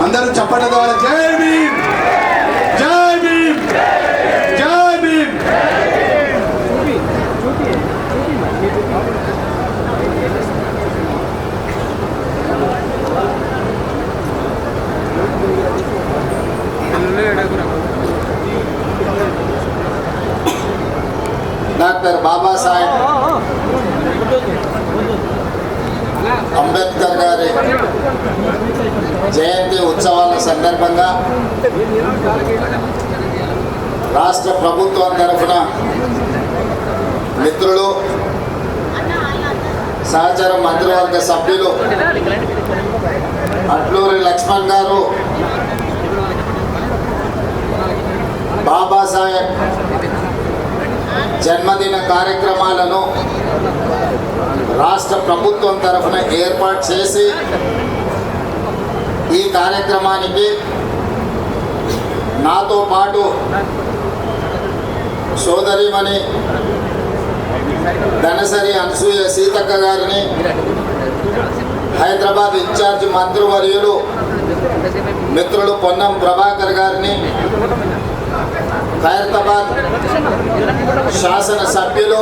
అందరూ చప్పట్ల ద్వారా జై భీమ్, జై భీమ్, జై భీమ్. డాక్టర్ బాబాసాహెబ్ అంబేద్కర్ గారి జయంతి ఉత్సవాల సందర్భంగా రాష్ట్ర ప్రభుత్వం తరఫున మిత్రులు, సహచర మంత్రివర్గ సభ్యులు అట్లూరి లక్ష్మణ్ గారు బాబాసాహెబ్ జన్మదిన కార్యక్రమాలను రాష్ట్ర ప్రభుత్వం తరఫున ఏర్పాటు చేసి ఈ కార్యక్రమానికి నాతో పాటు సోదరిమణి ధనసరి అనసూయ సీతక్క గారిని, హైదరాబాద్ ఇన్ఛార్జ్ మంత్రివర్యులు మిత్రులు పొన్నం ప్రభాకర్ గారిని, ఖైరతాబాద్ శాసన సభ్యులు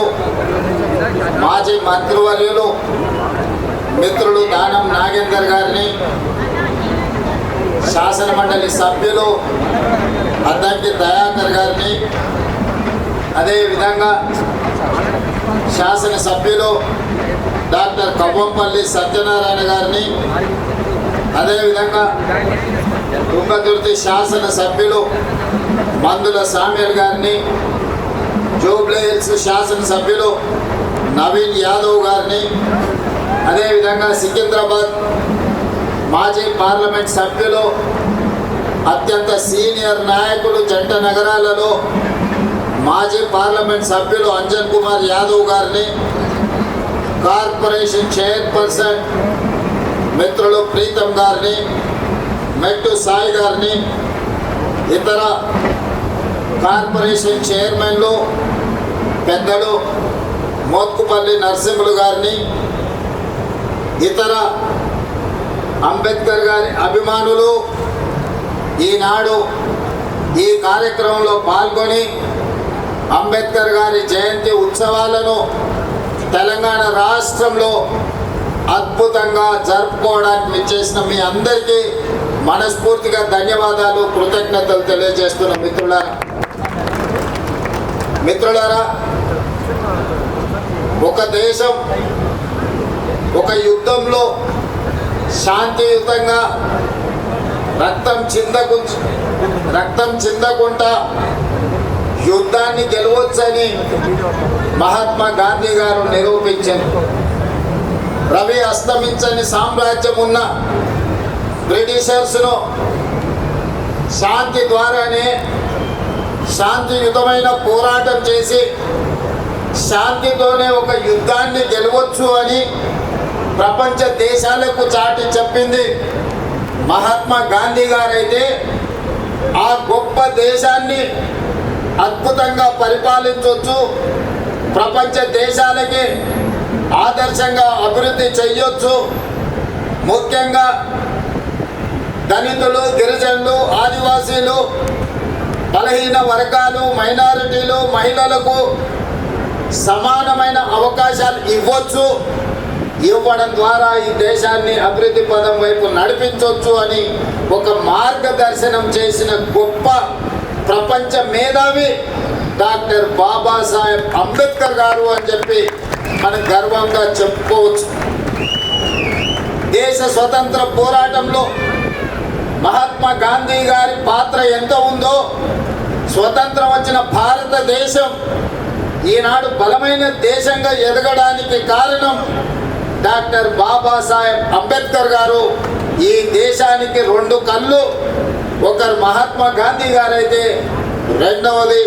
మాజీ మంత్రివర్యులు మిత్రులు దానం నాగేందర్ గారిని, శాసన మండలి సభ్యులు అద్దంకి దయాకర్ గారిని, అదేవిధంగా శాసన సభ్యులు డాక్టర్ కవ్వంపల్లి సత్యనారాయణ గారిని, అదేవిధంగా తుంగతుర్తి శాసన సభ్యులు మందుల సామ్యుల్ గారిని, జూబ్లీ హిల్స్ శాసనసభ్యులు నవీన్ యాదవ్ గారిని, అదేవిధంగా సికింద్రాబాద్ మాజీ పార్లమెంట్ సభ్యులు అత్యంత సీనియర్ నాయకులు, జంట నగరాలలో మాజీ పార్లమెంట్ సభ్యులు అంజన్ కుమార్ యాదవ్ గారిని, కార్పొరేషన్ చైర్పర్సన్ మిత్రులు ప్రీతం గారిని, మెట్టు సాయి గారిని, ఇతర కార్పొరేషన్ చైర్మన్లు పెద్దలు మోత్కుపల్లి నరసింహులు గారిని, ఇతర అంబేద్కర్ గారి అభిమానులు ఈనాడు ఈ కార్యక్రమంలో పాల్గొని అంబేద్కర్ గారి జయంతి ఉత్సవాలను తెలంగాణ రాష్ట్రంలో అద్భుతంగా జరుపుకోవడానికి విచ్చేసిన మీ అందరికీ మనస్ఫూర్తిగా ధన్యవాదాలు, కృతజ్ఞతలు తెలియజేస్తున్న మిత్రులారా, ఒక దేశం ఒక యుద్ధంలో శాంతియుతంగా రక్తం చిందకుండా యుద్ధాన్ని గెలవచ్చని మహాత్మా గాంధీ గారు నిరూపించారు. రవి అస్తమించని సామ్రాజ్యం ఉన్న బ్రిటిషర్స్ను శాంతి ద్వారానే, శాంతియుతమైన పోరాటం చేసి శాంతితోనే ఒక యుద్ధాన్ని గెలవచ్చు అని ప్రపంచ దేశాలకు చాటి చెప్పింది మహాత్మా గాంధీ గారైతే, ఆ గొప్ప దేశాన్ని అద్భుతంగా పరిపాలించవచ్చు, ప్రపంచ దేశాలకి ఆదర్శంగా అభివృద్ధి చేయొచ్చు. ముఖ్యంగా దళితులు, గిరిజనులు, ఆదివాసీలు, బలహీన వర్గాలు, మైనారిటీలు, మహిళలకు సమానమైన అవకాశాలు ఇవ్వడం ద్వారా ఈ దేశాన్ని అభివృద్ధి పదం వైపు నడిపించవచ్చు అని ఒక మార్గదర్శనం చేసిన గొప్ప ప్రపంచ మేధావి డాక్టర్ బాబాసాహెబ్ అంబేద్కర్ గారు అని చెప్పి మనం గర్వంగా చెప్పుకోవచ్చు. దేశ స్వతంత్ర పోరాటంలో మహాత్మా గాంధీ గారి పాత్ర ఎంత ఉందో, స్వతంత్రం వచ్చిన భారతదేశం ఈనాడు బలమైన దేశంగా ఎదగడానికి కారణం డాక్టర్ బాబాసాహెబ్ అంబేద్కర్ గారు. ఈ దేశానికి రెండు కళ్ళు, ఒకరు మహాత్మా గాంధీ గారు అయితే రెండవది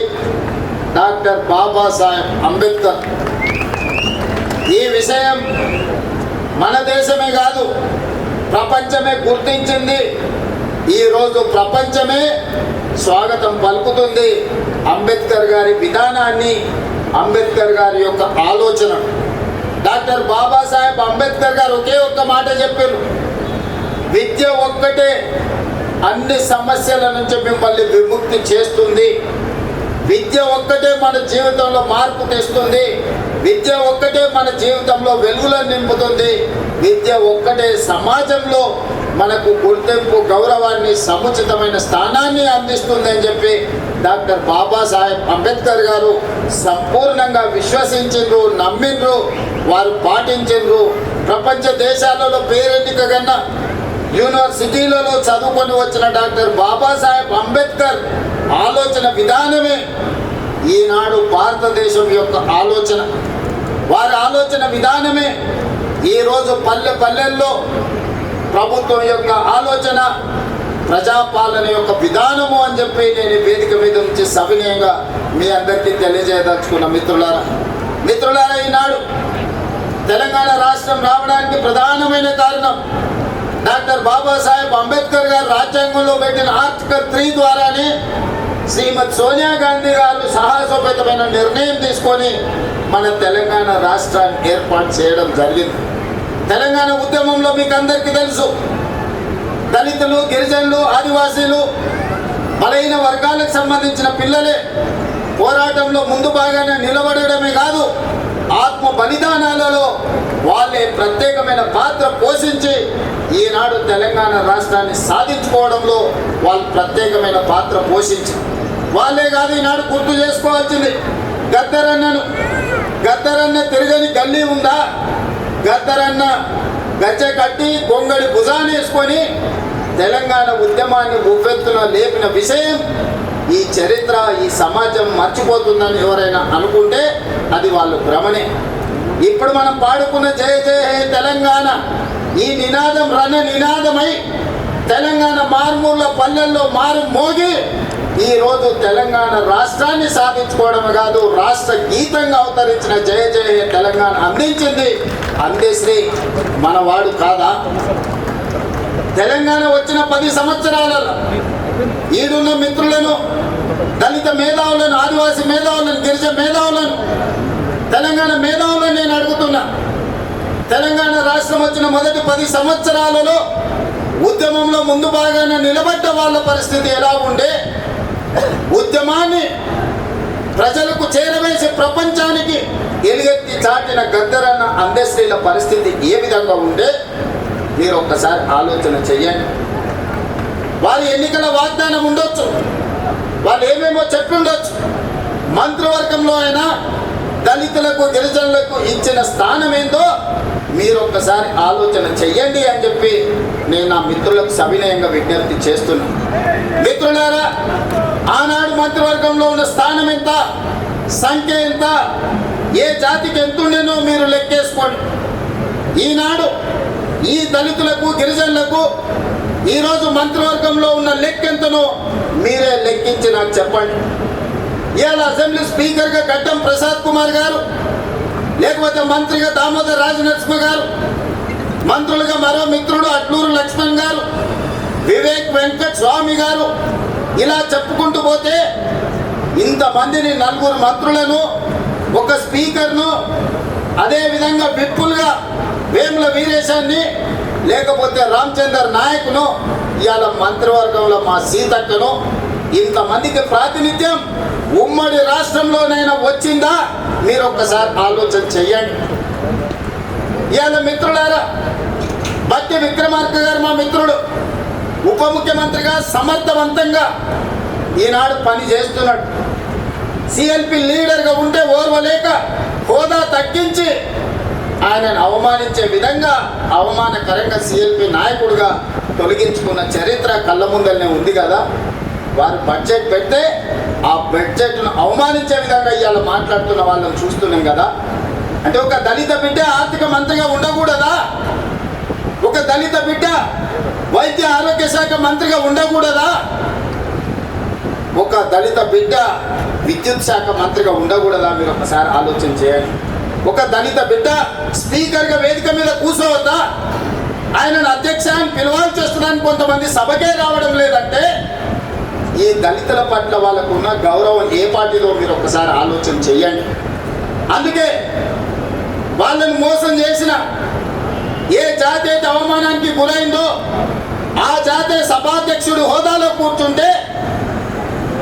డాక్టర్ బాబాసాహెబ్ అంబేద్కర్. ఈ విషయం మన దేశమే కాదు, ప్రపంచమే గుర్తించింది. ఈరోజు ప్రపంచమే స్వాగతం పలుకుతుంది అంబేద్కర్ గారి విధానాన్ని, అంబేద్కర్ గారి యొక్క ఆలోచన. డాక్టర్ బాబాసాహెబ్ అంబేద్కర్ గారు ఒకే ఒక్క మాట చెప్పారు, విద్య ఒక్కటే అన్ని సమస్యల నుంచి మిమ్మల్ని విముక్తి చేస్తుంది. విద్య ఒక్కటే మన జీవితంలో మార్పు తెస్తుంది. విద్య ఒక్కటే మన జీవితంలో వెలుగులను నింపుతుంది. విద్య ఒక్కటే సమాజంలో మనకు గుర్తింపు, గౌరవాన్ని, సముచితమైన స్థానాన్ని అందిస్తుంది అని చెప్పి డాక్టర్ బాబాసాహెబ్ అంబేద్కర్ గారు సంపూర్ణంగా విశ్వసించిండ్రు, నమ్మిండ్రు, వారు పాటించిండ్రు. ప్రపంచ దేశాలలో పేరెన్నిక కన్నా యూనివర్సిటీలలో చదువుకొని వచ్చిన డాక్టర్ బాబాసాహెబ్ అంబేద్కర్ ఆలోచన విధానమే ఈనాడు భారతదేశం యొక్క ఆలోచన. వారి ఆలోచన విధానమే ఈరోజు పల్లె పల్లెల్లో ప్రభుత్వం యొక్క ఆలోచన, ప్రజాపాలన యొక్క విధానము అని చెప్పి నేను వేదిక మీద నుంచి సవినయంగా మీ అందరికీ తెలియజేయదలుచుకున్న మిత్రులారా, ఈనాడు తెలంగాణ రాష్ట్రం రావడానికి ప్రధానమైన కారణం డాక్టర్ బాబాసాహెబ్ అంబేద్కర్ గారు రాజ్యాంగంలో పెట్టిన ఆర్టికల్ 3 ద్వారానే శ్రీమతి సోనియా గాంధీ గారు సాహసోపేతమైన నిర్ణయం తీసుకొని మన తెలంగాణ రాష్ట్రాన్ని ఏర్పాటు చేయడం జరిగింది. తెలంగాణ ఉద్యమంలో మీకు అందరికీ తెలుసు, దళితులు, గిరిజనులు, ఆదివాసీలు, బలహీన వర్గాలకు సంబంధించిన పిల్లలే పోరాటంలో ముందు భాగానే నిలబడడమే కాదు, ఆత్మ బలిదానాలలో వాళ్ళే ప్రత్యేకమైన పాత్ర పోషించి ఈనాడు తెలంగాణ రాష్ట్రాన్ని సాధించుకోవడంలో వాళ్ళు ప్రత్యేకమైన పాత్ర పోషించి వాళ్ళే కాదు. ఈనాడు గుర్తు చేసుకోవాల్సింది గద్దరన్న తిరగని గల్లీ ఉందా? గద్దరన్న గజ్జె కట్టి గొంగడి భుజాన్ని వేసుకొని తెలంగాణ ఉద్యమాన్ని ఉవ్వెత్తున లేపిన విషయం ఈ చరిత్ర, ఈ సమాజం మర్చిపోతుందని ఎవరైనా అనుకుంటే అది వాళ్ళు భ్రమనే. ఇప్పుడు మనం పాడుకున్న జయ జయ హే తెలంగాణ ఈ నినాదం రణ నినాదమై తెలంగాణ మారుమూల పల్లెల్లో మారు మోగి ఈరోజు తెలంగాణ రాష్ట్రాన్ని సాధించుకోవడమే కాదు, రాష్ట్ర గీతంగా అవతరించిన జయ జయ హే తెలంగాణ అందించింది అందశ్రీ మనవాడు కాదా? తెలంగాణ వచ్చిన 10 సంవత్సరాలలో ఈడున్న మిత్రులను, దళిత మేధావులను, ఆదివాసీ మేధావులను, గిరిజన మేధావులను, తెలంగాణ మేధావులను నేను అడుగుతున్నా, తెలంగాణ రాష్ట్రం వచ్చిన మొదటి 10 సంవత్సరాలలో ఉద్యమంలో ముందు భాగాన నిలబడ్డ వాళ్ళ పరిస్థితి ఎలా ఉండే? ఉద్యమాన్ని ప్రజలకు చేరవేసి ప్రపంచానికి ఎలుగెత్తి చాటిన గద్దరన్న అందశ్రీల పరిస్థితి ఏ విధంగా ఉంటే మీరు ఒక్కసారి ఆలోచన చెయ్యండి. వారి ఎన్నికల వాగ్దానం ఉండొచ్చు, వాళ్ళు ఏమేమో చెప్పి ఉండొచ్చు, మంత్రివర్గంలో అయినా దళితులకు, గిరిజనులకు ఇచ్చిన స్థానం ఏందో మీరు ఒక్కసారి ఆలోచన చెయ్యండి అని చెప్పి నేను నా మిత్రులకు సవినయంగా విజ్ఞప్తి చేస్తున్నాను. మిత్రులారా, ఆనాడు మంత్రివర్గంలో ఉన్న స్థానం ఎంత, సంఖ్య ఎంత, ఏ జాతికి ఎంతుండేనో మీరు లెక్కేసుకోండి. ఈనాడు ఈ దళితులకు, గిరిజనులకు ఈరోజు మంత్రివర్గంలో ఉన్న లెక్కెంతనో మీరే లెక్కించి నాకు చెప్పండి. ఇవాళ అసెంబ్లీ స్పీకర్గా గడ్డం ప్రసాద్ కుమార్ గారు, లేకపోతే మంత్రిగా దామోదర్ రాజనరసింహ గారు, మంత్రులుగా మరో మిత్రుడు అట్లూరు లక్ష్మణ్ గారు, వివేక్ వెంకట్ స్వామి గారు, ఇలా చెప్పుకుంటూ పోతే ఇంతమందిని 4 మంత్రులను, ఒక స్పీకర్ను, అదేవిధంగా విప్పులుగా వేముల వీరేశాన్ని, లేకపోతే రామచందర్ నాయక్ను, ఇవాళ మంత్రివర్గంలో మా సీతక్కను, ఇంతమందికి ప్రాతినిధ్యం ఉమ్మడి రాష్ట్రంలోనైనా వచ్చిందా? మీరు ఒక్కసారి ఆలోచన చెయ్యండి. ఇవాళ మిత్రులారా, బట్టి విక్రమార్క గారు మా మిత్రుడు, ఉప ముఖ్యమంత్రిగా సమర్థవంతంగా ఈనాడు పని చేస్తున్నాడు. సిఎల్పి లీడర్గా ఉంటే ఓర్వలేక హోదా తగ్గించి ఆయనను అవమానించే విధంగా అవమానకరంగా సిఎల్పి నాయకుడిగా తొలగించుకున్న చరిత్ర కళ్ళ ముందరనే ఉంది కదా. వారు బడ్జెట్ పెడితే ఆ బడ్జెట్ను అవమానించే విధంగా ఇవాళ మాట్లాడుతున్న వాళ్ళని చూస్తున్నాం కదా. అంటే ఒక దళిత బిడ్డ ఆర్థిక మంత్రిగా ఉండకూడదా? ఒక దళిత బిడ్డ వైద్య ఆరోగ్య శాఖ మంత్రిగా ఉండకూడదా? ఒక దళిత బిడ్డ విద్యుత్ శాఖ మంత్రిగా ఉండకూడదా? మీరు ఒకసారి ఆలోచన చేయండి. ఒక దళిత బిడ్డ స్పీకర్గా వేదిక మీద కూర్చోవద్దా? ఆయనను అధ్యక్ష అని పిలవాల్సి వస్తుందని కొంతమంది సభకే రావడం లేదంటే ఈ దళితుల పట్ల వాళ్ళకు ఉన్న గౌరవం ఏ పార్టీలో మీరు ఒకసారి ఆలోచన చెయ్యండి. అందుకే వాళ్ళని మోసం చేసిన ఏ జాతి అయితే అవమానానికి గురైందో ఆ జాతీయ సభాధ్యక్షుడు హోదాలో కూర్చుంటే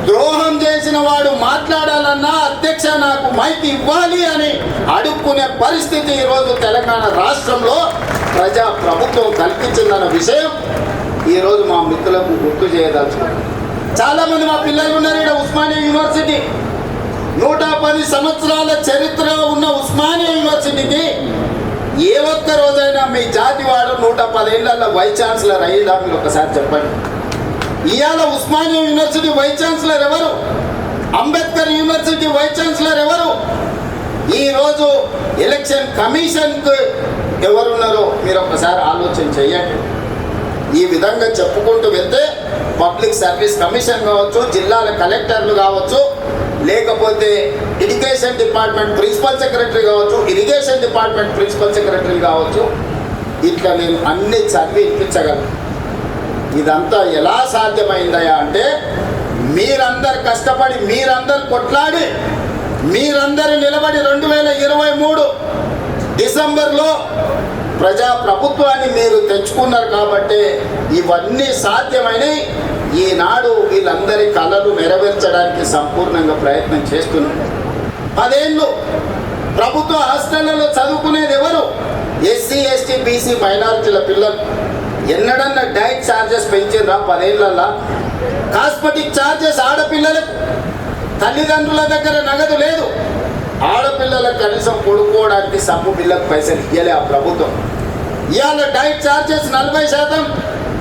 ద్రోహం చేసిన వాడు మాట్లాడాలన్నా అధ్యక్ష నాకు మైక్ ఇవ్వాలి అని అడుక్కునే పరిస్థితి ఈరోజు తెలంగాణ రాష్ట్రంలో ప్రజా ప్రభుత్వం కల్పించిందన్న విషయం ఈరోజు మా మిత్రులకు గుర్తు చేయదలుచుకున్నాం. చాలా మంది మా పిల్లలు ఉన్నారు ఇక్కడ ఉస్మానియా యూనివర్సిటీ 110 సంవత్సరాల చరిత్ర ఉన్న ఉస్మానియా యూనివర్సిటీకి ఏ ఒక్క రోజైనా మీ జాతి వాడు 110 ఏళ్ల వైస్ ఛాన్సలర్ అయ్యిందా? మీరు ఒకసారి చెప్పండి. ఇవాళ ఉస్మానియా యూనివర్సిటీ వైస్ ఛాన్సలర్ ఎవరు? అంబేద్కర్ యూనివర్సిటీ వైస్ ఛాన్సలర్ ఎవరు? ఈరోజు ఎలక్షన్ కమిషన్కు ఎవరున్నారో మీరు ఒకసారి ఆలోచన చేయండి. ఈ విధంగా చెప్పుకుంటూ వెళ్తే పబ్లిక్ సర్వీస్ కమిషన్ కావచ్చు, జిల్లాల కలెక్టర్లు కావచ్చు, లేకపోతే ఎడ్యుకేషన్ డిపార్ట్మెంట్ ప్రిన్సిపల్ సెక్రటరీ కావచ్చు, ఇరిగేషన్ డిపార్ట్మెంట్ ప్రిన్సిపల్ సెక్రటరీ కావచ్చు, ఇట్లా నేను అన్ని చదివి ఇప్పించగలను. ఇదంతా ఎలా సాధ్యమైందయా అంటే మీరందరు కష్టపడి, మీరందరు కొట్లాడి, మీరందరూ నిలబడి 2023 డిసెంబర్లో ప్రజా ప్రభుత్వాన్ని మీరు తెచ్చుకున్నారు కాబట్టి ఇవన్నీ సాధ్యమైనవి. ఈనాడు వీళ్ళందరి కళలు నెరవేర్చడానికి సంపూర్ణంగా ప్రయత్నం చేస్తున్నారు. 10 ఏళ్ళు ప్రభుత్వ హాస్టళ్లలో చదువుకునేది ఎవరు? ఎస్సీ, ఎస్టీ, బీసీ మైనారిటీల పిల్లలు. ఎన్నడన్నా డైట్ ఛార్జెస్ పెంచిండ్రా 10 ఏళ్ళల్లో? కాస్మెటిక్ ఛార్జెస్ ఆడపిల్లలకు తల్లిదండ్రుల దగ్గర నగదు లేదు. ఆడపిల్లలకు కనీసం కొడుకోవడానికి సబ్బు బిల్లకు పైసలు ఇవ్వలే ఆ ప్రభుత్వం. ఇవాళ డైట్ ఛార్జెస్ 40%,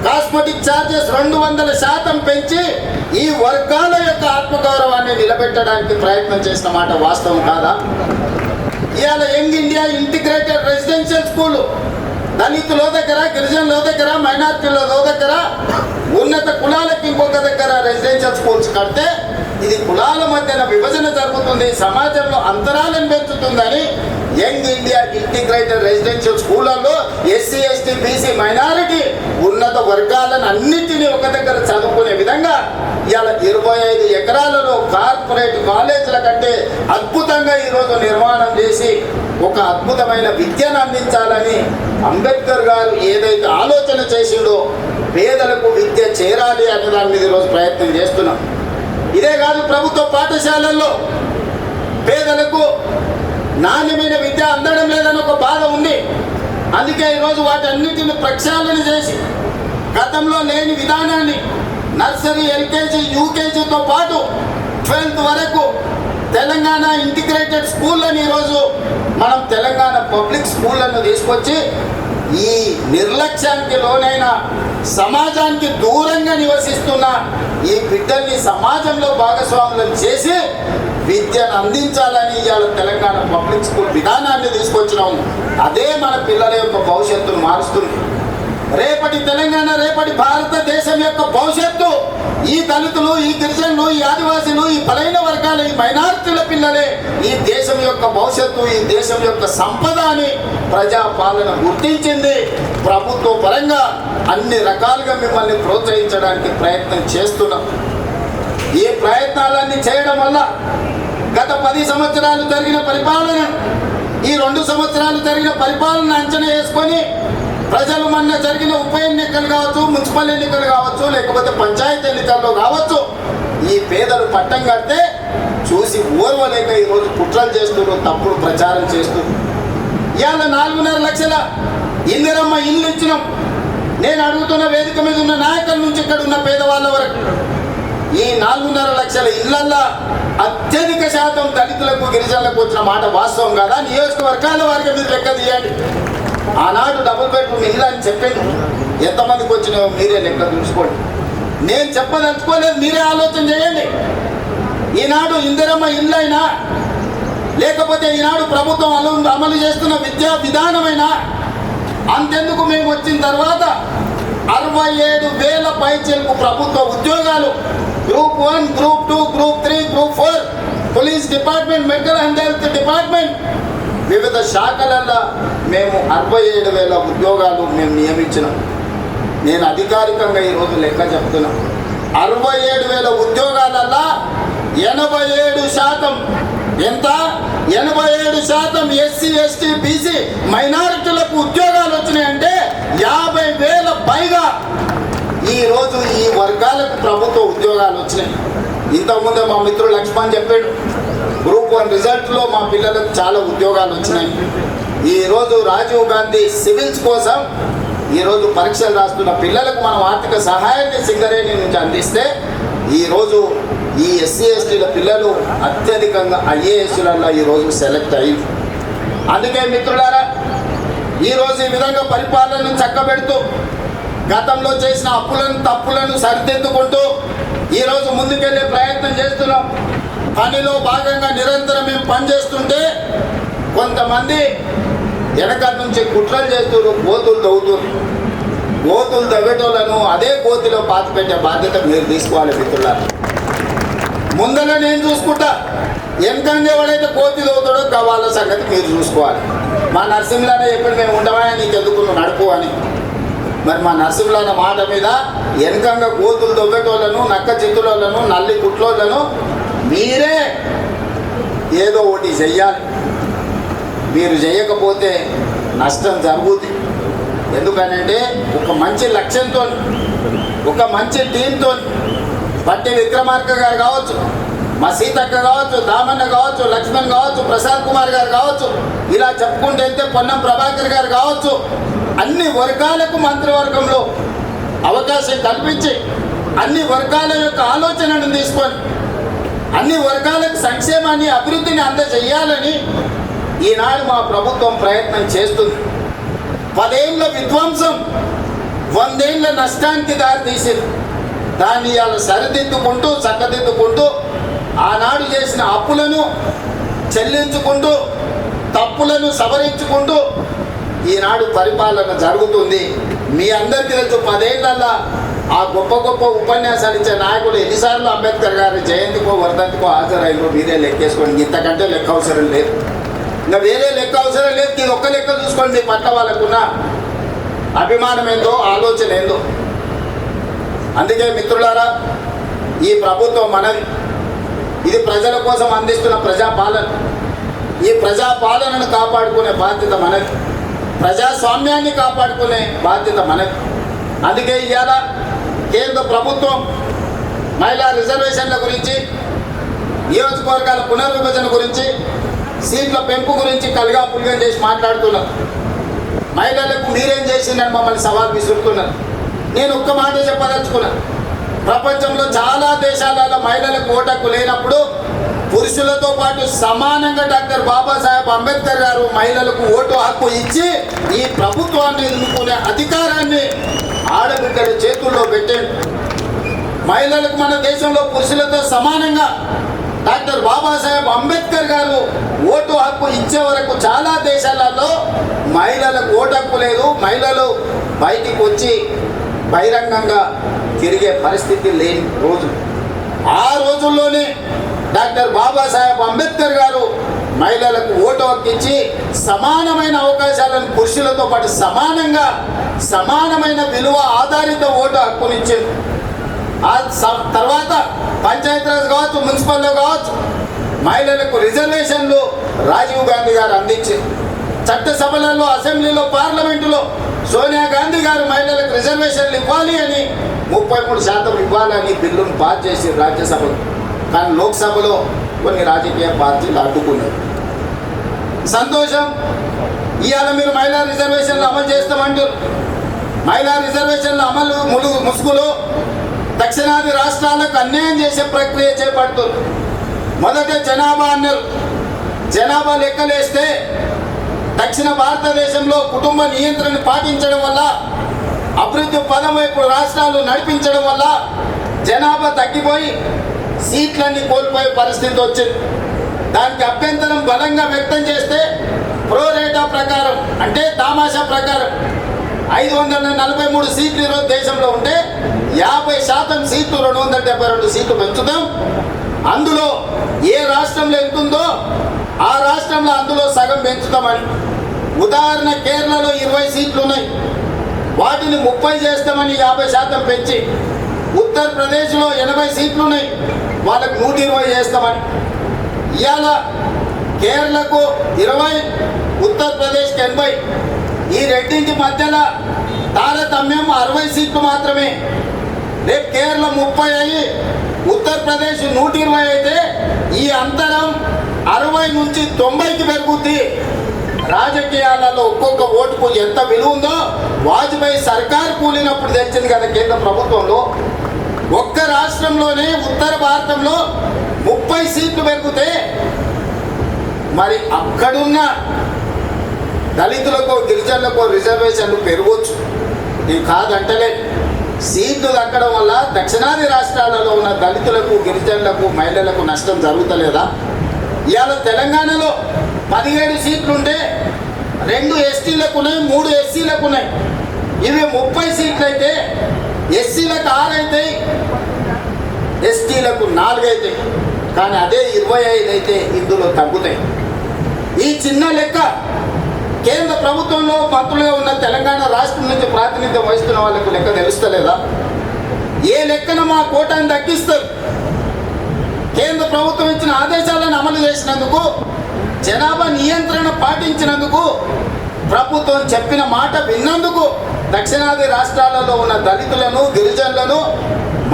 కాస్మెటిక్ ఛార్జెస్ 200% పెంచి ఈ వర్గాల యొక్క ఆత్మగౌరవాన్ని నిలబెట్టడానికి ప్రయత్నం చేసిన మాట వాస్తవం కాదా? ఇవాళ young India integrated residential school దళితుల దగ్గర, గిరిజనుల దగ్గర, మైనార్టీల దగ్గర, ఉన్నత కులాలకి ఇంకొక దగ్గర రెసిడెన్షియల్ స్కూల్స్ కడితే ఇది కులాల మధ్యన విభజన జరుగుతుంది, సమాజంలో అంతరాలను పెంచుతుందని యంగ్ ఇండియా ఇంటిగ్రేటెడ్ రెసిడెన్షియల్ స్కూళ్ళల్లో ఎస్సీ, ఎస్టీ, బీసీ, మైనారిటీ ఉన్నత వర్గాలను అన్నిటినీ ఒక దగ్గర చదువుకునే విధంగా ఇవాళ 25 ఎకరాలలో కార్పొరేట్ కాలేజీల కంటే అద్భుతంగా ఈరోజు నిర్మాణం చేసి ఒక అద్భుతమైన విద్యను అందించాలని అంబేద్కర్ గారు ఏదైతే ఆలోచన చేసిండో పేదలకు విద్య చేరాలి అనే దాని మీద ఈరోజు ప్రయత్నం చేస్తున్నాం. ఇదే కాదు, ప్రభుత్వ పాఠశాలల్లో పేదలకు నాణ్యమైన విద్య అందడం లేదని ఒక బాధ ఉంది. అందుకే ఈరోజు వాటన్నిటిని ప్రక్షాళన చేసి గతంలో లేని విధానాన్ని నర్సరీ, ఎల్కేజీ, యూకేజీతో పాటు 12th వరకు తెలంగాణ ఇంటిగ్రేటెడ్ స్కూళ్ళని ఈరోజు మనం తెలంగాణ పబ్లిక్ స్కూళ్ళను తీసుకొచ్చి ఈ నిర్లక్ష్యానికి లోనైన సమాజానికి దూరంగా నివసిస్తున్న ఈ బిడ్డల్ని సమాజంలో భాగస్వాములను చేసి విద్యను అందించాలని ఇవాళ తెలంగాణ పబ్లిక్ స్కూల్ విధానాన్ని తీసుకొచ్చినాము. అదే మన పిల్లల యొక్క భవిష్యత్తును మారుస్తుంది. రేపటి తెలంగాణ, రేపటి భారతదేశం యొక్క భవిష్యత్తు ఈ దళితులు, ఈ గిరిజనులు, ఈ ఆదివాసీలు, ఈ బలైన వర్గాల, ఈ మైనారిటీల పిల్లలే ఈ దేశం యొక్క భవిష్యత్తు, ఈ దేశం యొక్క సంపద అని ప్రజాపాలన గుర్తించింది. ప్రభుత్వ పరంగా అన్ని రకాలుగా మిమ్మల్ని ప్రోత్సహించడానికి ప్రయత్నం చేస్తున్నాం. ఈ ప్రయత్నాలన్నీ చేయడం వల్ల గత 10 సంవత్సరాలు జరిగిన పరిపాలన, ఈ 2 సంవత్సరాలు జరిగిన పరిపాలన అంచనా వేసుకొని ప్రజలు మొన్న జరిగిన ఉప ఎన్నికలు కావచ్చు, మున్సిపల్ ఎన్నికలు కావచ్చు, లేకపోతే పంచాయతీ ఎన్నికల్లో కావచ్చు, ఈ పేదలు పట్టం కడితే చూసి ఓర్వలేక ఈరోజు కుట్రలు చేస్తున్నారు, తప్పుడు ప్రచారం చేస్తున్నారు. ఇవాళ 4.5 లక్షల ఇందిరమ్మ ఇల్లు ఇచ్చినాం. నేను అడుగుతున్న వేదిక మీద ఉన్న నాయకుల నుంచి ఇక్కడ ఉన్న పేదవాళ్ళ వరకు ఈ 4.5 లక్షల ఇళ్లల్లో అత్యధిక శాతం దళితులకు, గిరిజనులకు వచ్చిన మాట వాస్తవం కాదా? నియోజకవర్గాల వారికి మీరు లెక్క తీయండి. ఆనాడు డబుల్ బెడ్రూమ్ ఇల్లు అని చెప్పింది, ఎంతమందికి వచ్చినాయో మీరే లెక్క చూసుకోండి. నేను చెప్పదలుచుకోలేదు, మీరే ఆలోచన చేయండి. ఈనాడు ఇందిరమ్మ ఇల్లు అయినా, లేకపోతే ఈనాడు ప్రభుత్వం అమలు చేస్తున్న విద్యా విధానమైనా, అంతెందుకు మేము వచ్చిన తర్వాత 67,000 పైచీలకు ప్రభుత్వ ఉద్యోగాలు, group 1, group 2, group 3, group 4, police department, mental health department, వివిధ శాఖలలో మేము 67,000 ఉద్యోగాలు మేము నియమించినాం. నేను అధికారికంగా ఈరోజు లెక్క చెప్తున్నా. 67,000 ఉద్యోగాలలో 87% ఎంత? 87% ఎస్సీ, ఎస్టీ, బీసీ, మైనారిటీలకు ఉద్యోగాలు వచ్చినాయంటే 50,000 పైగా వర్గాలకు ప్రభుత్వ ఉద్యోగాలు వచ్చినాయి. ఇంతకుముందే మా మిత్రుడు లక్ష్మణ్ చెప్పాడు, గ్రూప్ 1 రిజల్ట్లో మా పిల్లలకు చాలా ఉద్యోగాలు వచ్చినాయి. ఈరోజు రాజీవ్ గాంధీ సివిల్స్ కోసం ఈరోజు పరీక్షలు రాస్తున్న పిల్లలకు మనం ఆర్థిక సహాయాన్ని సింగరేణి నుంచి అందిస్తే ఈరోజు ఈ ఎస్సీ ఎస్టీల పిల్లలు అత్యధికంగా ఐఏఎస్లలో ఈరోజు సెలెక్ట్ అయ్యింది. అందుకే మిత్రులారా, ఈరోజు ఈ విధంగా పరిపాలనను చక్కబెడుతూ గతంలో చేసిన అప్పులను తప్పులను సరిదిద్దుకుంటూ ఈరోజు ముందుకెళ్ళే ప్రయత్నం చేస్తున్నాం. పనిలో భాగంగా నిరంతరం మేము పనిచేస్తుంటే కొంతమంది వెనక నుంచి కుట్రలు చేస్తున్నారు, గోతులు తవ్వుతున్నారు. గోతులు తవ్వేటోళ్ళను అదే గోతిలో పాతి పెట్టే బాధ్యత మీరు తీసుకోవాలి మిత్రులారా. ముందర నేను చూసుకుంటా, వెనకంగా ఎవడైతే గోతి తవ్వుతాడో వాళ్ళ సంగతి మీరు చూసుకోవాలి. మా నరసింహులనే ఎప్పుడు మేము ఉండమా నీకు ఎందుకు నడుపు అని. మరి మా నరసింహులన్న మాట మీద వెనకంగా గోతులు తవ్వేటోళ్ళను, నక్క చిత్తులను, నల్లి కుట్లోళ్ళను మీరే ఏదో ఒకటి చెయ్యాలి. మీరు చేయకపోతే నష్టం జరుగుతుంది. ఎందుకనంటే ఒక మంచి లక్ష్యంతో, ఒక మంచి టీంతో బట్టి విక్రమార్క గారు కావచ్చు, మా సీతక్క కావచ్చు, దామన్న కావచ్చు, లక్ష్మణ్ కావచ్చు, ప్రసాద్ కుమార్ గారు కావచ్చు, ఇలా చెప్పుకుంటే వెళ్తే పొన్నం ప్రభాకర్ గారు కావచ్చు, అన్ని వర్గాలకు మంత్రివర్గంలో అవకాశం కల్పించి అన్ని వర్గాల యొక్క ఆలోచనను తీసుకొని అన్ని వర్గాలకు సంక్షేమాన్ని అభివృద్ధిని అందజేయాలని ఈనాడు మా ప్రభుత్వం ప్రయత్నం చేస్తుంది. 10 ఏళ్ళ విధ్వంసం 100 ఏళ్ళ నష్టానికి దారితీసింది. దాన్ని ఇలా సరిదిద్దుకుంటూ చక్కదిద్దుకుంటూ ఆనాడు చేసిన అప్పులను చెల్లించుకుంటూ తప్పులను సవరించుకుంటూ ఈనాడు పరిపాలన జరుగుతుంది. మీ అందరికీ తెలుసు, 10 ఏళ్ళల్లో ఆ గొప్ప గొప్ప ఉపన్యాసాలు ఇచ్చే నాయకులు ఎన్నిసార్లు అంబేద్కర్ గారి జయంతికో వర్ధంతికో హాజరైనో మీరే లెక్కేసుకోండి. ఇంతకంటే లెక్క అవసరం లేదు, ఇంకా వేరే లెక్క అవసరం లేదు. ఇది ఒక్క లెక్క చూసుకోండి, మీ పట్ల వాళ్ళకున్న అభిమానం ఏందో, ఆలోచన ఏందో. అందుకే మిత్రులారా, ఈ ప్రభుత్వం మనది. ఇది ప్రజల కోసం అందిస్తున్న ప్రజాపాలన. ఈ ప్రజాపాలనను కాపాడుకునే బాధ్యత మనది, ప్రజాస్వామ్యాన్ని కాపాడుకునే బాధ్యత మనది. అందుకే ఇవాళ కేంద్ర ప్రభుత్వం మహిళా రిజర్వేషన్ల గురించి, నియోజకవర్గాల పునర్విభజన గురించి, సీట్ల పెంపు గురించి కలగాపులగం చేసి మాట్లాడుతున్నారు. మహిళలకు మీరేం చేసిందని మమ్మల్ని సవాల్ విసురుతున్నారు. నేను ఒక్క మాట చెప్పదలుచుకున్నాను. ప్రపంచంలో చాలా దేశాలలో మహిళలకు ఓటు హక్కు లేనప్పుడు పురుషులతో పాటు సమానంగా డాక్టర్ బాబాసాహెబ్ అంబేద్కర్ గారు మహిళలకు ఓటు హక్కు ఇచ్చి ఈ ప్రభుత్వాన్ని ఎన్నుకునే అధికారాన్ని ఆడబిడ్డల చేతుల్లో పెట్టాడు. మహిళలకు మన దేశంలో పురుషులతో సమానంగా డాక్టర్ బాబాసాహెబ్ అంబేద్కర్ గారు ఓటు హక్కు ఇచ్చే వరకు చాలా దేశాలలో మహిళలకు ఓటు హక్కు లేదు. మహిళలు బయటికి వచ్చి బహిరంగంగా తిరిగే పరిస్థితి లేని రోజు. ఆ రోజుల్లోనే డాక్టర్ బాబాసాహెబ్ అంబేద్కర్ గారు మహిళలకు ఓటు హక్కు ఇచ్చి సమానమైన అవకాశాలను పురుషులతో పాటు సమానమైన విలువ ఆధారిత ఓటు హక్కునిచ్చారు. ఆ తర్వాత పంచాయతీరాజ్ కావచ్చు, మున్సిపల్లో కావచ్చు, మహిళలకు రిజర్వేషన్లు రాజీవ్ గాంధీ గారు అందించారు. చట్టసభలలో, అసెంబ్లీలో, పార్లమెంటులో సోనియా గాంధీ గారు మహిళలకు రిజర్వేషన్లు ఇవ్వాలి అని 33% ఇవ్వాలని బిల్లును పాస్ చేసి రాజ్యసభలో. కానీ లోక్సభలో కొన్ని రాజకీయ పార్టీలు అడ్డుకున్నారు. సంతోషం, ఇవాళ మీరు మహిళా రిజర్వేషన్లు అమలు చేస్తామంటారు. మహిళా రిజర్వేషన్ల అమలు ముసుగులో దక్షిణాది రాష్ట్రాలకు అన్యాయం చేసే ప్రక్రియ చేపడుతుంది. మొదట జనాభా అన్నారు. జనాభా లెక్కలేస్తే దక్షిణ భారతదేశంలో కుటుంబ నియంత్రణ పాటించడం వల్ల, అభివృద్ధి పదం వైపు రాష్ట్రాలు నడిపించడం వల్ల జనాభా తగ్గిపోయి సీట్లన్నీ కోల్పోయే పరిస్థితి వచ్చింది. దానికి అభ్యంతరం బలంగా వ్యక్తం చేస్తే ప్రోరేటా ప్రకారం, అంటే తామాషా ప్రకారం 543 సీట్లు ఈరోజు దేశంలో ఉంటే 50% సీట్లు 272 సీట్లు పెంచుతాం. అందులో ఏ రాష్ట్రంలో ఎంతుందో ఆ రాష్ట్రంలో అందులో సగం పెంచుతామని. ఉదాహరణ, కేరళలో 20 సీట్లు ఉన్నాయి, వాటిని 30 చేస్తామని 50% పెంచి. ఉత్తరప్రదేశ్లో 80 సీట్లు ఉన్నాయి, వాళ్ళకు 120 చేస్తామని. ఇవాళ కేరళకు 20, ఉత్తరప్రదేశ్కి 80. ఈ రెండింటి మధ్యలో తారతమ్యం 60 సీట్లు మాత్రమే. రేపు కేరళ 30 అయ్యి ఉత్తరప్రదేశ్ 120 అయితే ఈ అంతరం 60 నుంచి 90కి పెరుగుద్ది. రాజకీయాలలో ఒక్కొక్క ఓటుకు ఎంత విలువ ఉందో వాజ్పేయి సర్కార్ కూలినప్పుడు తెచ్చింది కదా కేంద్ర ప్రభుత్వంలో. ఒక్క రాష్ట్రంలోనే ఉత్తర భారతంలో 30 సీట్లు పెరిగితే మరి అక్కడున్న దళితులకు గిరిజనులకు రిజర్వేషన్లు పెరగవచ్చు. ఇది కాదంటలే. సీట్లు దక్కడం వల్ల దక్షిణాది రాష్ట్రాలలో ఉన్న దళితులకు గిరిజనులకు మహిళలకు నష్టం జరుగుతలేదా? ఇవాళ తెలంగాణలో 17 సీట్లుంటే 2 ఎస్టీలకు ఉన్నాయి, 3 ఎస్సీలకు ఉన్నాయి. ఇవి 30 సీట్లు అయితే ఎస్సీలకు 6 అవుతాయి, ఎస్టీలకు 4 అవుతాయి. కానీ అదే 25 అయితే ఇందులో తగ్గుతాయి. ఈ చిన్న లెక్క కేంద్ర ప్రభుత్వంలో మంత్రులుగా ఉన్న తెలంగాణ రాష్ట్రం నుంచి ప్రాతినిధ్యం వహిస్తున్న వాళ్ళకు లెక్క తెలుస్తలేదా? ఏ లెక్కన మా కోటాను దక్కిస్తారు? కేంద్ర ప్రభుత్వం ఇచ్చిన ఆదేశాలను అమలు చేసినందుకు, జనాభా నియంత్రణ పాటించినందుకు, ప్రభుత్వం చెప్పిన మాట విన్నందుకు దక్షిణాది రాష్ట్రాలలో ఉన్న దళితులను గిరిజనులను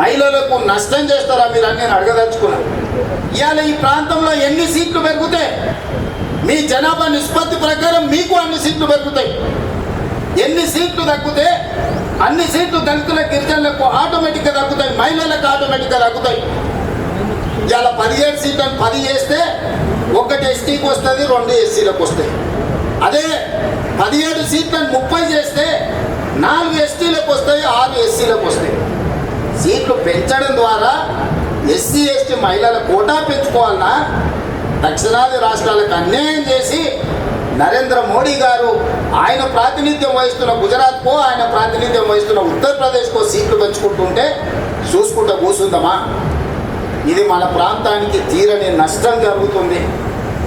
మహిళలకు నష్టం చేస్తారా మీరు అని నేను అడగదలుచుకున్నాను. ఇవాళ ఈ ప్రాంతంలో ఎన్ని సీట్లు పెరిగితే మీ జనాభా నిష్పత్తి ప్రకారం మీకు అన్ని సీట్లు పెరుగుతాయి. ఎన్ని సీట్లు తగ్గితే అన్ని సీట్లు దళితుల గిరిజనులకు ఆటోమేటిక్గా తగ్గుతాయి, మహిళలకు ఆటోమేటిక్గా తగ్గుతాయి. ఇలా 17 సీట్లను 10 చేస్తే 1 ఎస్టీకి వస్తుంది, 2 ఎస్సీలకు వస్తాయి. అదే 17 సీట్లను 30 చేస్తే 4 ఎస్టీలకు వస్తాయి, 6 ఎస్సీలకు వస్తాయి. సీట్లు పెంచడం ద్వారా ఎస్సీ ఎస్టీ మహిళల కోటా పెంచుకోవాలన్నా దక్షిణాది రాష్ట్రాలకు అన్యాయం చేసి నరేంద్ర మోడీ గారు ఆయన ప్రాతినిధ్యం వహిస్తున్న గుజరాత్కో, ఆయన ప్రాతినిధ్యం వహిస్తున్న ఉత్తరప్రదేశ్కో సీట్లు పెంచుకుంటుంటే చూసుకుంటూ కూర్చుందామా? ఇది మన ప్రాంతానికి తీరని నష్టం జరుగుతుంది.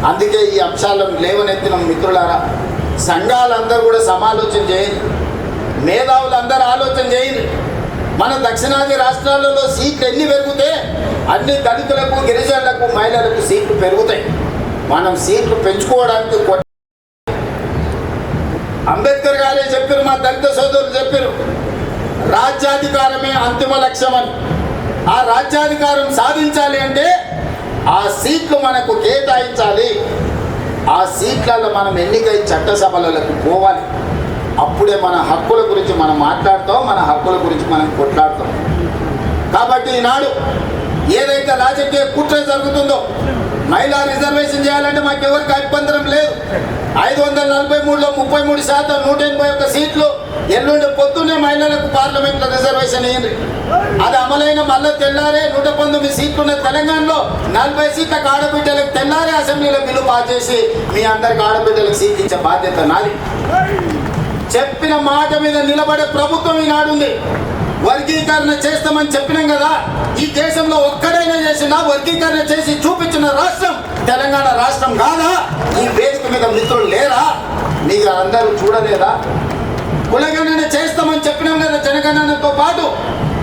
అందుకే ఈ అంశాలను లేవనెత్తిన మిత్రులారా, సంఘాలందరూ కూడా సమాలోచన చేయండి, మేధావులందరూ ఆలోచన చేయండి. మన దక్షిణాది రాష్ట్రాలలో సీట్లు ఎన్ని పెరిగితే అన్ని దళితులకు గిరిజనులకు మహిళలకు సీట్లు పెరుగుతాయి. మనం సీట్లు పెంచుకోవడానికి అంబేద్కర్ గారే చెప్పారు, మా దళిత సోదరులు చెప్పారు, రాజ్యాధికారమే అంతిమ లక్ష్యం అని. ఆ రాజ్యాధికారం సాధించాలి అంటే ఆ సీట్లు మనకు కేటాయించాలి. ఆ సీట్లలో మనం ఎన్నికై చట్టసభలకు పోవాలి. అప్పుడే మన హక్కుల గురించి మనం మాట్లాడతాం, మన హక్కుల గురించి మనం కొట్లాడతాం. కాబట్టి ఈనాడు ఏదైతే రాజకీయ కుట్ర జరుగుతుందో, మహిళా రిజర్వేషన్ చేయాలంటే మాకు ఎవరికి అభ్యంతరం లేదు. 543లో 33%, 181 సీట్లు. ఎల్లుండి పొద్దున్నే మహిళలకు పార్లమెంట్లో రిజర్వేషన్ అయ్యింది. అది అమలైన మళ్ళీ తెల్లారే 119 సీట్లు ఉన్న తెలంగాణలో 40 సీట్లకు ఆడబిడ్డలకు తెల్లారే అసెంబ్లీలో బిల్లు పాస్ చేసి మీ అందరికి ఆడబిడ్డలకు సీట్ ఇచ్చే బాధ్యత నాది. చెప్పిన మాట మీద నిలబడే ప్రభుత్వం ఈనాడు ఉంది. వర్గీకరణ చేస్తామని చెప్పినాం కదా, ఈ దేశంలో ఒక్కడైనా చేసినా వర్గీకరణ చేసి చూపించిన రాష్ట్రం తెలంగాణ రాష్ట్రం కాదా? ఈ వేదిక మీద మిత్రులు లేరా? మీకు అందరూ చూడలేదా? కులగణన చేస్తామని చెప్పినాం కదా. జనగణనతో పాటు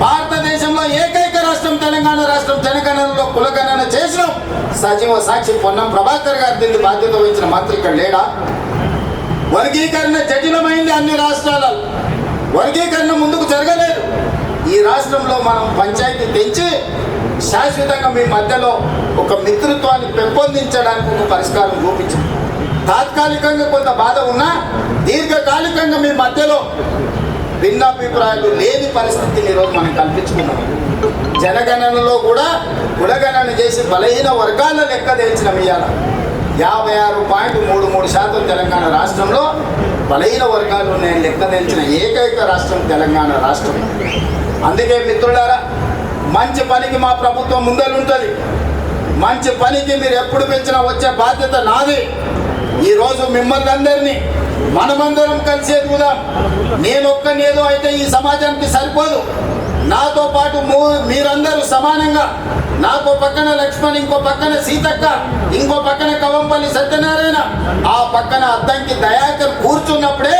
భారతదేశంలో ఏకైక రాష్ట్రం తెలంగాణ రాష్ట్రం. జనగణనలో కులగణన చేసినాం. సజీవ సాక్షి పొన్నం ప్రభాకర్ గారు దీన్ని బాధ్యత వహించిన మంత్రి ఇక్కడ లేడా? వర్గీకరణ జటిలమైంది అన్ని రాష్ట్రాలలో. వర్గీకరణ ముందుకు జరగలేదు. ఈ రాష్ట్రంలో మనం పంచాయతీ పెంచి శాశ్వతంగా మీ మధ్యలో ఒక మిత్రత్వాన్ని పెంపొందించడానికి ఒక పరిష్కారం చూపించాం. తాత్కాలికంగా కొంత బాధ ఉన్నా దీర్ఘకాలికంగా మీ మధ్యలో భిన్నాభిప్రాయాలు లేని పరిస్థితిని ఈరోజు మనం కల్పించుకున్నాం. జనగణనలో కూడా కులగణన చేసి బలహీన వర్గాల లెక్క తెచ్చిన ఇవాళ 56.33% తెలంగాణ రాష్ట్రంలో బలహీన వర్గాలు నేను లెక్క తెచ్చిన ఏకైక రాష్ట్రం తెలంగాణ రాష్ట్రం. అందుకే మిత్రులారా, మంచి పనికి మా ప్రభుత్వం ముందలుంటుంది. మంచి పనికి మీరు ఎప్పుడు పెంచినా వచ్చే బాధ్యత నాది. ఈరోజు మిమ్మల్ని అందరినీ మనమందరం కలిసి ఎదుగుదాం. నేనొక్కని ఏదో అయితే ఈ సమాజానికి సరిపోదు. నాతో పాటు మీరందరూ సమానంగా, నాకు పక్కన లక్ష్మణ్, ఇంకో పక్కన సీతక్క, ఇంకో పక్కన కవంపల్లి సత్యనారాయణ, ఆ పక్కన అద్దంకి దయాకర్ కూర్చున్నప్పుడే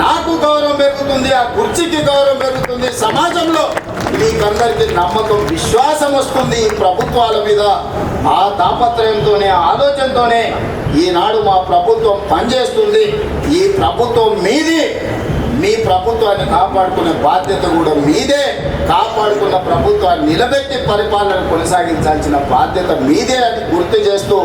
నాకు గౌరవం పెరుగుతుంది, ఆ కుర్చీకి గౌరవం పెరుగుతుంది. సమాజంలో మీకందరికీ నమ్మకం, విశ్వాసం వస్తుంది ఈ ప్రభుత్వాల మీద. ఆ తాపత్రయంతోనే, ఆలోచనతోనే ఈనాడు మా ప్రభుత్వం పనిచేస్తుంది. ఈ ప్రభుత్వం మీది, మీ ప్రభుత్వాన్ని కాపాడుకునే బాధ్యత కూడా మీదే. కాపాడుకున్న ప్రభుత్వాన్ని నిలబెట్టి పరిపాలన కొనసాగించాల్సిన బాధ్యత మీదే అని గుర్తు చేస్తూ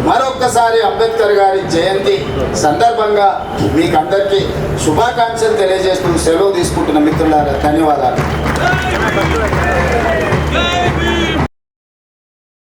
మరొక్కసారి అంబేద్కర్ గారి జయంతి సందర్భంగా మీకు అందరికీ శుభాకాంక్షలు తెలియజేస్తూ సెలవు తీసుకుంటున్న మిత్రులారా, ధన్యవాదాలు.